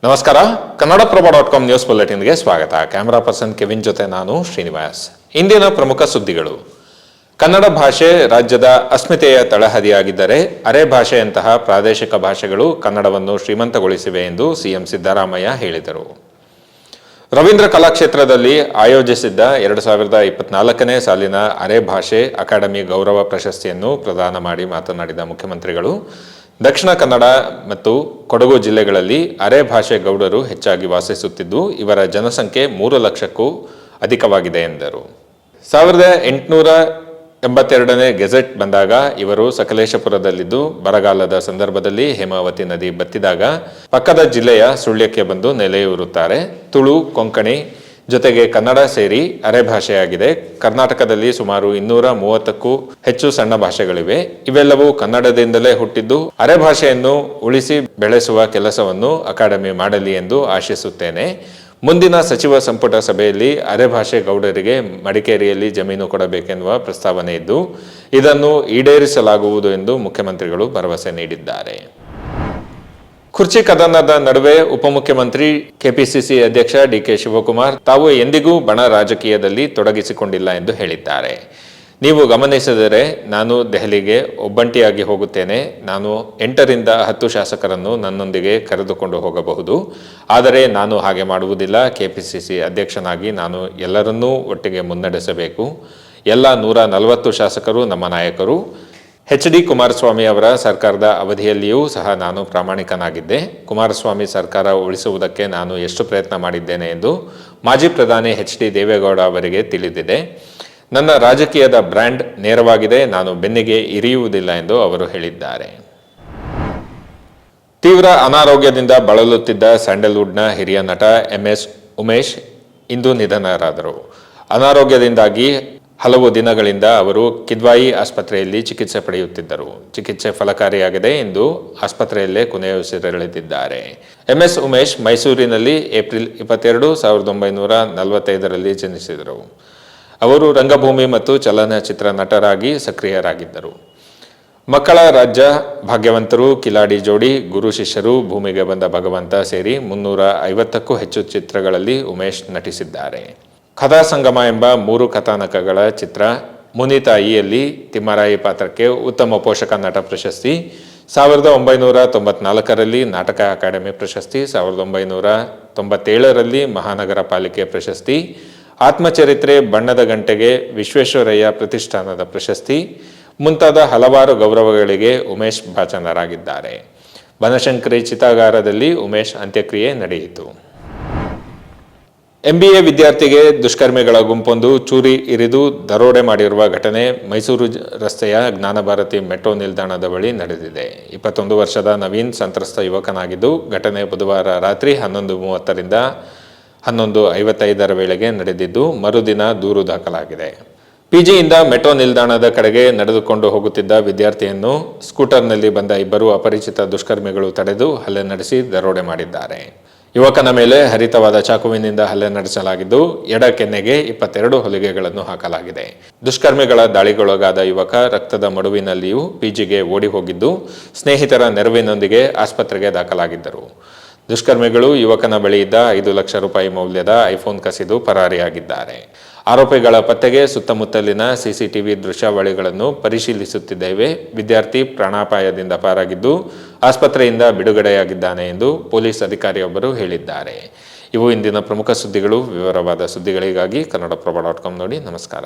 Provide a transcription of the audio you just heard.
ನಮಸ್ಕಾರ. ಕನ್ನಡಪ್ರಭ.com ನ್ಯೂಸ್ ಬುಲೆಟಿನ್ಗೆ ಸ್ವಾಗತ. Camera person Kevin ಜೊತೆ ನಾನು ಶ್ರೀನಿವಾಸ್. ಇಂದಿನ ಪ್ರಮುಖ ಸುದ್ದಿಗಳು. ಕನ್ನಡ ಭಾಷೆ ರಾಜ್ಯದ ಅಸ್ಮಿತೆಯ ತಳಹದಿಯಾಗಿದ್ದರೆ ಅರೆ ಭಾಷೆಯಂತಹ ಪ್ರಾದೇಶಿಕ ಭಾಷೆಗಳು ಕನ್ನಡವನ್ನು ಶ್ರೀಮಂತಗೊಳಿಸಿವೆ ಎಂದು ಸಿಎಂ ಸಿದ್ದರಾಮಯ್ಯ ಹೇಳಿದರು. ರವೀಂದ್ರ ಕಲಾಕ್ಷೇತ್ರದಲ್ಲಿ ಆಯೋಜಿಸಿದ್ದ 2024ನೇ ಸಾಲಿನ ಅರೆ ಭಾಷೆ ಅಕಾಡೆಮಿ ಗೌರವ ಪ್ರಶಸ್ತಿಯನ್ನು ಪ್ರದಾನ ಮಾಡಿ ಮಾತನಾಡಿದ ಮುಖ್ಯಮಂತ್ರಿಗಳು, ದಕ್ಷಿಣ ಕನ್ನಡ ಮತ್ತು ಕೊಡಗು ಜಿಲ್ಲೆಗಳಲ್ಲಿ ಅರೆ ಭಾಷೆ ಗೌಡರು ಹೆಚ್ಚಾಗಿ ವಾಸಿಸುತ್ತಿದ್ದು, ಇವರ ಜನಸಂಖ್ಯೆ 3 ಲಕ್ಷಕ್ಕೂ ಅಧಿಕವಾಗಿದೆ ಎಂದರು. 1882ನೇ ಗೆಜೆಟ್ ಬಂದಾಗ ಇವರು ಸಕಲೇಶಪುರದಲ್ಲಿದ್ದು, ಬರಗಾಲದ ಸಂದರ್ಭದಲ್ಲಿ ಹೇಮಾವತಿ ನದಿ ಬತ್ತಿದಾಗ ಪಕ್ಕದ ಜಿಲ್ಲೆಯ ಸುಳ್ಯಕ್ಕೆ ಬಂದು ನೆಲೆಯೂರುತ್ತಾರೆ. ತುಳು, ಕೊಂಕಣಿ ಜೊತೆಗೆ ಕನ್ನಡ ಸೇರಿ ಅರೆ ಭಾಷೆಯಾಗಿದೆ. ಕರ್ನಾಟಕದಲ್ಲಿ ಸುಮಾರು 230ಕ್ಕೂ ಹೆಚ್ಚು ಸಣ್ಣ ಭಾಷೆಗಳಿವೆ. ಇವೆಲ್ಲವೂ ಕನ್ನಡದಿಂದಲೇ ಹುಟ್ಟಿದ್ದು, ಅರೆ ಭಾಷೆಯನ್ನು ಉಳಿಸಿ ಬೆಳೆಸುವ ಕೆಲಸವನ್ನು ಅಕಾಡೆಮಿ ಮಾಡಲಿ ಎಂದು ಆಶಿಸುತ್ತೇನೆ. ಮುಂದಿನ ಸಚಿವ ಸಂಪುಟ ಸಭೆಯಲ್ಲಿ ಅರೆ ಭಾಷೆ ಗೌಡರಿಗೆ ಮಡಿಕೇರಿಯಲ್ಲಿ ಜಮೀನು ಕೊಡಬೇಕೆನ್ನುವ ಪ್ರಸ್ತಾವನೆ ಇದ್ದು, ಇದನ್ನು ಈಡೇರಿಸಲಾಗುವುದು ಎಂದು ಮುಖ್ಯಮಂತ್ರಿಗಳು ಭರವಸೆ ನೀಡಿದ್ದಾರೆ. ಕುರ್ಚಿ ಕದನದ ನಡುವೆ ಉಪಮುಖ್ಯಮಂತ್ರಿ ಕೆಪಿಸಿಸಿ ಅಧ್ಯಕ್ಷ ಡಿಕೆ ಶಿವಕುಮಾರ್ ತಾವು ಎಂದಿಗೂ ಬಣ ರಾಜಕೀಯದಲ್ಲಿ ತೊಡಗಿಸಿಕೊಂಡಿಲ್ಲ ಎಂದು ಹೇಳಿದ್ದಾರೆ. ನೀವು ಗಮನಿಸಿದರೆ ನಾನು ದೆಹಲಿಗೆ ಒಬ್ಬಂಟಿಯಾಗಿ ಹೋಗುತ್ತೇನೆ. ನಾನು 8ರಿಂದ 10 ಶಾಸಕರನ್ನು ನನ್ನೊಂದಿಗೆ ಕರೆದುಕೊಂಡು ಹೋಗಬಹುದು. ಆದರೆ ನಾನು ಹಾಗೆ ಮಾಡುವುದಿಲ್ಲ. ಕೆಪಿಸಿಸಿ ಅಧ್ಯಕ್ಷನಾಗಿ ನಾನು ಎಲ್ಲರನ್ನೂ ಒಟ್ಟಿಗೆ ಮುನ್ನಡೆಸಬೇಕು. ಎಲ್ಲ 140 ಶಾಸಕರು ನಮ್ಮ ನಾಯಕರು. ಎಚ್.ಡಿ. ಕುಮಾರಸ್ವಾಮಿ ಅವರ ಸರ್ಕಾರದ ಅವಧಿಯಲ್ಲಿಯೂ ಸಹ ನಾನು ಪ್ರಾಮಾಣಿಕನಾಗಿದ್ದೆ. ಕುಮಾರಸ್ವಾಮಿ ಸರ್ಕಾರ ಉಳಿಸುವುದಕ್ಕೆ ನಾನು ಎಷ್ಟು ಪ್ರಯತ್ನ ಮಾಡಿದ್ದೇನೆ ಎಂದು ಮಾಜಿ ಪ್ರಧಾನಿ ಎಚ್.ಡಿ. ದೇವೇಗೌಡ ಅವರಿಗೆ ತಿಳಿದಿದೆ. ನನ್ನ ರಾಜಕೀಯದ ಬ್ರ್ಯಾಂಡ್ ನೇರವಾಗಿದೆ. ನಾನು ಬೆನ್ನಿಗೆ ಇರಿಯುವುದಿಲ್ಲ ಎಂದು ಅವರು ಹೇಳಿದ್ದಾರೆ. ತೀವ್ರ ಅನಾರೋಗ್ಯದಿಂದ ಬಳಲುತ್ತಿದ್ದ ಸ್ಯಾಂಡಲ್ವುಡ್ನ ಹಿರಿಯ ನಟ MS ಉಮೇಶ್ ಇಂದು ನಿಧನರಾದರು. ಅನಾರೋಗ್ಯದಿಂದಾಗಿ ಹಲವು ದಿನಗಳಿಂದ ಅವರು ಕಿದ್ವಾಯಿ ಆಸ್ಪತ್ರೆಯಲ್ಲಿ ಚಿಕಿತ್ಸೆ ಪಡೆಯುತ್ತಿದ್ದರು. ಚಿಕಿತ್ಸೆ ಫಲಕಾರಿಯಾಗಿದೆ ಎಂದು ಆಸ್ಪತ್ರೆಯಲ್ಲೇ ಕೊನೆಯುಸಿರೆಳೆದಿದ್ದಾರೆ. MS ಉಮೇಶ್ ಮೈಸೂರಿನಲ್ಲಿ ಏಪ್ರಿಲ್ 22, 1945ರಲ್ಲಿ ಜನಿಸಿದರು. ಅವರು ರಂಗಭೂಮಿ ಮತ್ತು ಚಲನಚಿತ್ರ ನಟರಾಗಿ ಸಕ್ರಿಯರಾಗಿದ್ದರು. ಮಕ್ಕಳ ರಾಜ್ಯ, ಭಾಗ್ಯವಂತರು, ಕಿಲಾಡಿ ಜೋಡಿ, ಗುರು ಶಿಷ್ಯರು, ಭೂಮಿಗೆ ಬಂದ ಭಗವಂತ ಸೇರಿ 350ಕ್ಕೂ ಹೆಚ್ಚು ಚಿತ್ರಗಳಲ್ಲಿ ಉಮೇಶ್ ನಟಿಸಿದ್ದಾರೆ. ಕಥಾ ಸಂಗಮ ಎಂಬ 3 ಕಥಾನಕಗಳ ಚಿತ್ರ ಮುನಿತಾಯಿಯಲ್ಲಿ ತಿಮ್ಮರಾಯಿ ಪಾತ್ರಕ್ಕೆ ಉತ್ತಮ ಪೋಷಕ ನಟ ಪ್ರಶಸ್ತಿ, 1994ರಲ್ಲಿ ನಾಟಕ ಅಕಾಡೆಮಿ ಪ್ರಶಸ್ತಿ, 1997ರಲ್ಲಿ ಮಹಾನಗರ ಪಾಲಿಕೆ ಪ್ರಶಸ್ತಿ, ಆತ್ಮಚರಿತ್ರೆ ಬಣ್ಣದ ಗಂಟೆಗೆ ವಿಶ್ವೇಶ್ವರಯ್ಯ ಪ್ರತಿಷ್ಠಾನದ ಪ್ರಶಸ್ತಿ ಮುಂತಾದ ಹಲವಾರು ಗೌರವಗಳಿಗೆ ಉಮೇಶ್ ಭಾಜನರಾಗಿದ್ದಾರೆ. ಬನಶಂಕರಿ ಚಿತಾಗಾರದಲ್ಲಿ ಉಮೇಶ್ ಅಂತ್ಯಕ್ರಿಯೆ ನಡೆಯಿತು. MBA ವಿದ್ಯಾರ್ಥಿಗೆ ದುಷ್ಕರ್ಮಿಗಳ ಗುಂಪೊಂದು ಚೂರಿ ಇರಿದು ದರೋಡೆ ಮಾಡಿರುವ ಘಟನೆ ಮೈಸೂರು ರಸ್ತೆಯ ಜ್ಞಾನಭಾರತಿ ಮೆಟ್ರೋ ನಿಲ್ದಾಣದ ಬಳಿ ನಡೆದಿದೆ. 21 ವರ್ಷದ ನವೀನ್ ಸಂತ್ರಸ್ತ ಯುವಕನಾಗಿದ್ದು, ಘಟನೆ ಬುಧವಾರ ರಾತ್ರಿ 11:30ರಿಂದ 11:55 ವೇಳೆಗೆ ನಡೆದಿದ್ದು, ಮರುದಿನ ದೂರು ದಾಖಲಾಗಿದೆ. ಪಿಜಿಯಿಂದ ಮೆಟ್ರೋ ನಿಲ್ದಾಣದ ಕಡೆಗೆ ನಡೆದುಕೊಂಡು ಹೋಗುತ್ತಿದ್ದ ವಿದ್ಯಾರ್ಥಿಯನ್ನು ಸ್ಕೂಟರ್ನಲ್ಲಿ ಬಂದ 2 ಅಪರಿಚಿತ ದುಷ್ಕರ್ಮಿಗಳು ತಡೆದು ಹಲ್ಲೆ ನಡೆಸಿ ದರೋಡೆ ಮಾಡಿದ್ದಾರೆ. ಯುವಕನ ಮೇಲೆ ಹರಿತವಾದ ಚಾಕುವಿನಿಂದ ಹಲ್ಲೆ ನಡೆಸಲಾಗಿದ್ದು, ಎಡ ಕೆನ್ನೆಗೆ 22 ಹೊಲಿಗೆಗಳನ್ನು ಹಾಕಲಾಗಿದೆ. ದುಷ್ಕರ್ಮಿಗಳ ದಾಳಿಗೊಳಗಾದ ಯುವಕ ರಕ್ತದ ಮಡುವಿನಲ್ಲಿಯೂ ಪಿಜಿಗೆ ಓಡಿ ಹೋಗಿದ್ದು, ಸ್ನೇಹಿತರ ನೆರವಿನೊಂದಿಗೆ ಆಸ್ಪತ್ರೆಗೆ ದಾಖಲಾಗಿದ್ದರು. ದುಷ್ಕರ್ಮಿಗಳು ಯುವಕನ ಬಳಿ ಇದ್ದ 5 ಲಕ್ಷ ರೂಪಾಯಿ ಮೌಲ್ಯದ ಐಫೋನ್ ಕಸಿದು ಪರಾರಿಯಾಗಿದ್ದಾರೆ. ಆರೋಪಿಗಳ ಪತ್ತೆಗೆ ಸುತ್ತಮುತ್ತಲಿನ CCTV ದೃಶ್ಯಾವಳಿಗಳನ್ನು ಪರಿಶೀಲಿಸುತ್ತಿದ್ದೇವೆ. ವಿದ್ಯಾರ್ಥಿ ಪ್ರಾಣಾಪಾಯದಿಂದ ಪಾರಾಗಿದ್ದು, ಆಸ್ಪತ್ರೆಯಿಂದ ಬಿಡುಗಡೆಯಾಗಿದ್ದಾನೆ ಎಂದು ಪೊಲೀಸ್ ಅಧಿಕಾರಿಯೊಬ್ಬರು ಹೇಳಿದ್ದಾರೆ. ಇವು ಇಂದಿನ ಪ್ರಮುಖ ಸುದ್ದಿಗಳು. ವಿವರವಾದ ಸುದ್ದಿಗಳಿಗಾಗಿ ಕನ್ನಡಪ್ರಭ.com ನೋಡಿ. ನಮಸ್ಕಾರ.